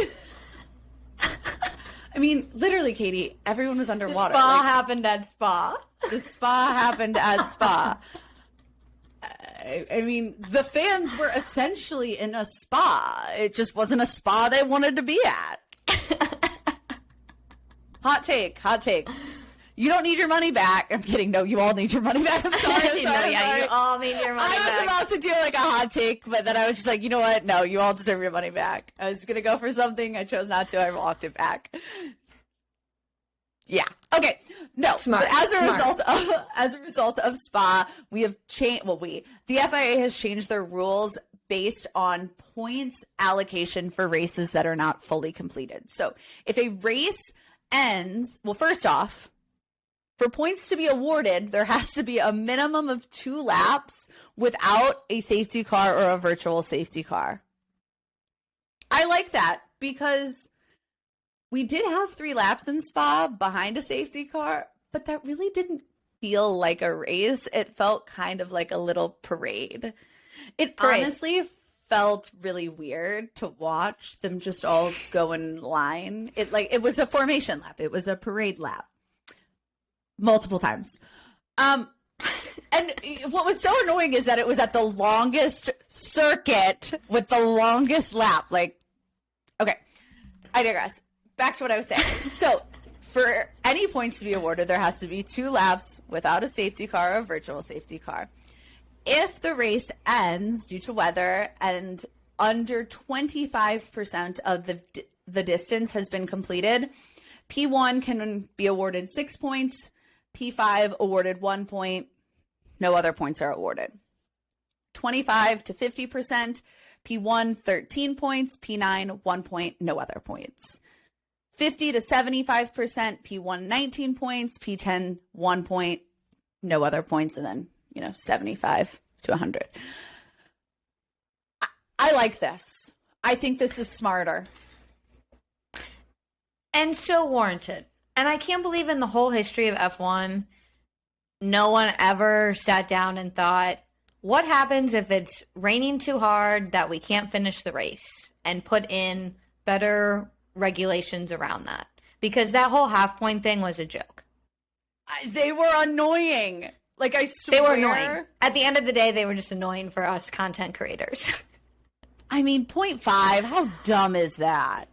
I mean, literally, Katie, everyone was underwater. The spa happened at spa. The spa happened at spa. I mean, the fans were essentially in a spa. It just wasn't a spa they wanted to be at. Hot take. You don't need your money back. I'm kidding. No, you all need your money back. I'm sorry. You all need your money back. I was about to do like a hot take, but then I was just like, you know what? No, you all deserve your money back. I was going to go for something. I chose not to. I walked it back. Yeah. Okay. No. Smart. As a result of Spa, we have changed. The FIA has changed their rules based on points allocation for races that are not fully completed. So if a race ends, first off, for points to be awarded, there has to be a minimum of 2 laps without a safety car or a virtual safety car. I like that because we did have 3 laps in Spa behind a safety car, but that really didn't feel like a race. It felt kind of like a little parade. It honestly felt really weird to watch them just all go in line. It was a formation lap. It was a parade lap. Multiple times. And what was so annoying is that it was at the longest circuit with the longest lap. Like, okay, I digress. Back to what I was saying. So for any points to be awarded, there has to be 2 laps without a safety car or a virtual safety car. If the race ends due to weather and under 25% of the distance has been completed, P1 can be awarded 6 points, P5 awarded 1 point, no other points are awarded. 25 to 50%, P1 13 points, P9 1 point, no other points. 50 to 75%, P1 19 points, P10 1 point, no other points, and then 75 to 100. I like this. I think this is smarter. And so warranted. And I can't believe in the whole history of F1, no one ever sat down and thought, what happens if it's raining too hard that we can't finish the race, and put in better regulations around that? Because that whole half point thing was a joke. They were annoying. Like, I swear. They were annoying. At the end of the day, they were just annoying for us content creators. I mean, 0.5, how dumb is that?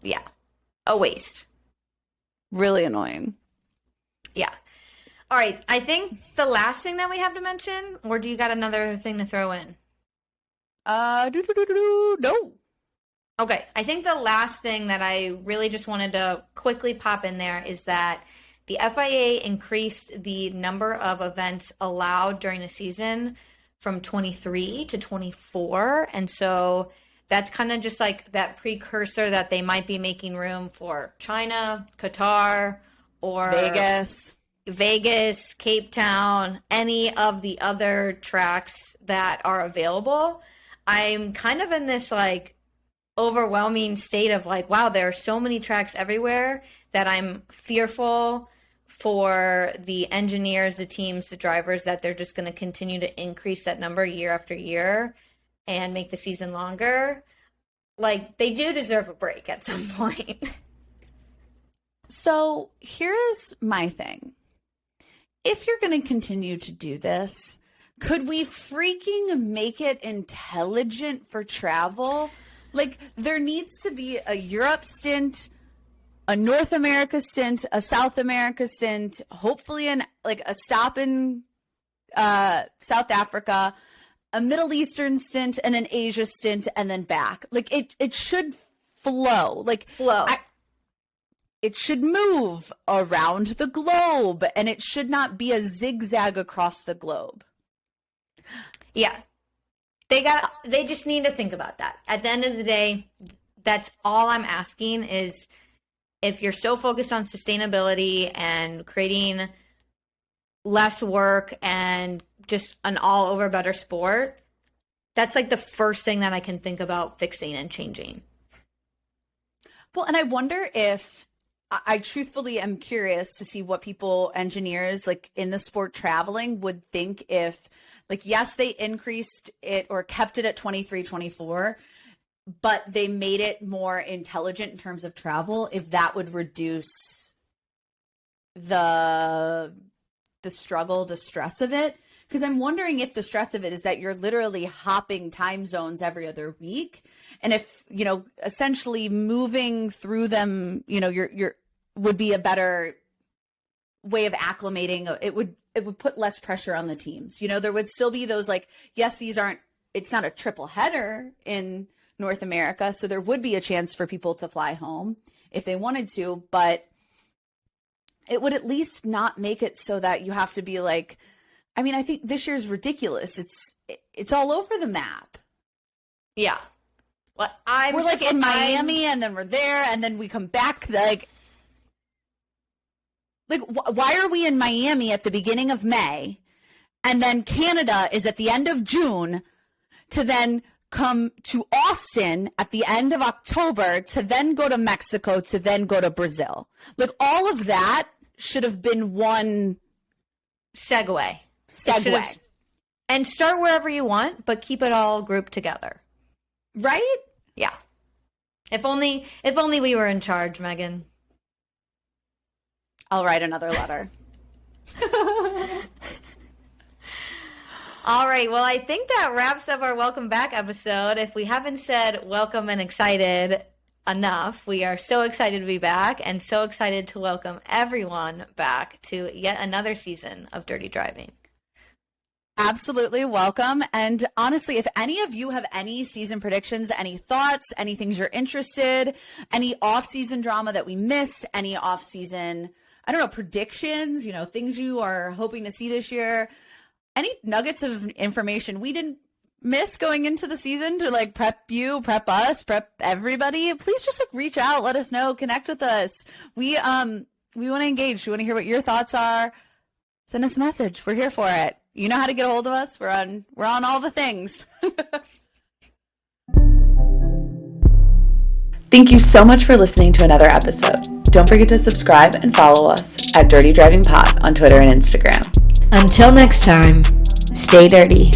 Yeah. A waste. Really annoying. Yeah. All right. I think the last thing that we have to mention, or do you got another thing to throw in? No. Okay. I think the last thing that I really just wanted to quickly pop in there is that the FIA increased the number of events allowed during a season from 23 to 24. And so that's kind of just like that precursor that they might be making room for China, Qatar, or Vegas, Cape Town, any of the other tracks that are available. I'm kind of in this like overwhelming state of like, wow, there are so many tracks everywhere that I'm fearful for the engineers, the teams, the drivers, that they're just going to continue to increase that number year after year and make the season longer. Like, they do deserve a break at some point. So here's my thing. If you're going to continue to do this, could we freaking make it intelligent for travel? Like, there needs to be a Europe stint, a North America stint, a South America stint, hopefully a stop in South Africa, a Middle Eastern stint, and an Asia stint, and then back. Like, it should flow. It should move around the globe, and it should not be a zigzag across the globe. Yeah. They just need to think about that. At the end of the day, that's all I'm asking is, if you're so focused on sustainability and creating less work and just an all-over better sport, that's like the first thing that I can think about fixing and changing. Well, and I wonder if, I truthfully am curious to see what people, engineers like in the sport traveling, would think if, like, yes, they increased it or kept it at 23, 24, but they made it more intelligent in terms of travel, if that would reduce the struggle, the stress of it. Because I'm wondering if the stress of it is that you're literally hopping time zones every other week. And if, essentially moving through them, you're would be a better way of acclimating. It would put less pressure on the teams. There would still be those, like, yes, it's not a triple header in North America, so there would be a chance for people to fly home if they wanted to, but it would at least not make it so that you have to be like, I mean, I think this year's ridiculous. It's all over the map. Yeah. Well, we're like in Miami, and then we're there, and then we come back. Like, why are we in Miami at the beginning of May, and then Canada is at the end of June, to then come to Austin at the end of October, to then go to Mexico, to then go to Brazil? Like, all of that should have been one segue. And start wherever you want, but keep it all grouped together. Right? Yeah. If only we were in charge, Megan. I'll write another letter. All right. Well, I think that wraps up our welcome back episode. If we haven't said welcome and excited enough, we are so excited to be back and so excited to welcome everyone back to yet another season of Dirty Driving. Absolutely welcome. And honestly, if any of you have any season predictions, any thoughts, any things you're interested, any off-season drama that we missed, any off-season, predictions, things you are hoping to see this year, any nuggets of information we didn't miss going into the season to prep you, prep us, prep everybody, please just reach out, let us know, connect with us. We want to engage. We want to hear what your thoughts are. Send us a message. We're here for it. You know how to get a hold of us. We're on all the things. Thank you so much for listening to another episode. Don't forget to subscribe and follow us at Dirty Driving Pod on Twitter and Instagram. Until next time, stay dirty.